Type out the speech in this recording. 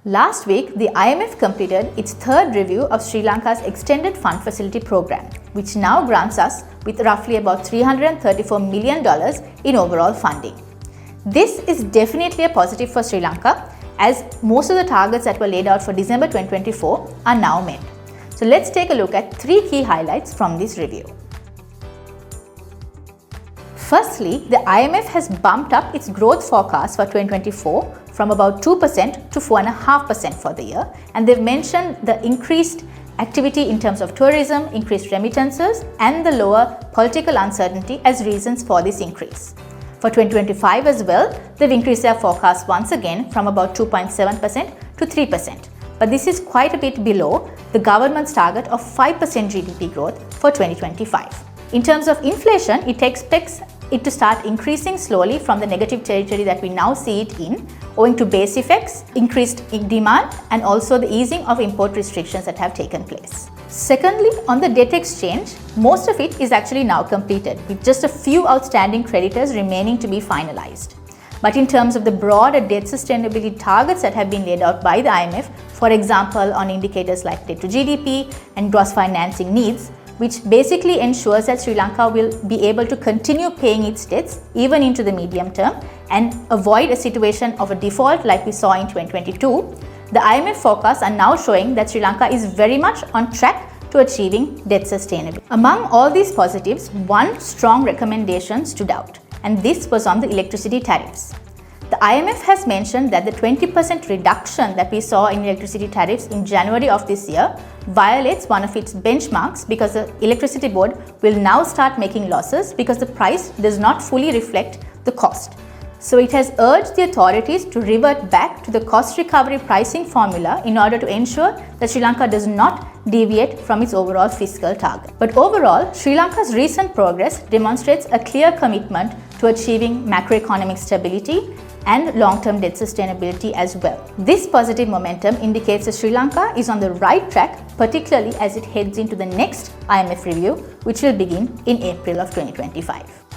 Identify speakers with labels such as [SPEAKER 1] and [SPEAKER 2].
[SPEAKER 1] Last week, the IMF completed its third review of Sri Lanka's Extended Fund Facility program, which now grants us with roughly about $334 million in overall funding. This is definitely a positive for Sri Lanka, as most of the targets that were laid out for December 2024 are now met. So let's take a look at three key highlights from this review. Firstly, the IMF has bumped up its growth forecast for 2024 from about 2% to 4.5% for the year, and they've mentioned the increased activity in terms of tourism, increased remittances, and the lower political uncertainty as reasons for this increase. For 2025 as well, they've increased their forecast once again from about 2.7% to 3%, but this is quite a bit below the government's target of 5% GDP growth for 2025. In terms of inflation, it expects it to start increasing slowly from the negative territory that we now see it in, owing to base effects, increased demand, and also the easing of import restrictions that have taken place. Secondly, on the debt exchange, most of it is actually now completed, with just a few outstanding creditors remaining to be finalized. But in terms of the broader debt sustainability targets that have been laid out by the IMF, for example, on indicators like debt to GDP and gross financing needs, which basically ensures that Sri Lanka will be able to continue paying its debts even into the medium term and avoid a situation of a default like we saw in 2022, the IMF forecasts are now showing that Sri Lanka is very much on track to achieving debt sustainability. Among all these positives, one strong recommendation stood out, and this was on the electricity tariffs. The IMF has mentioned that the 20% reduction that we saw in electricity tariffs in January of this year violates one of its benchmarks because the electricity board will now start making losses because the price does not fully reflect the cost. So it has urged the authorities to revert back to the cost recovery pricing formula in order to ensure that Sri Lanka does not deviate from its overall fiscal target. But overall, Sri Lanka's recent progress demonstrates a clear commitment to achieving macroeconomic stability and long-term debt sustainability as well. This positive momentum indicates that Sri Lanka is on the right track, particularly as it heads into the next IMF review, which will begin in April of 2025.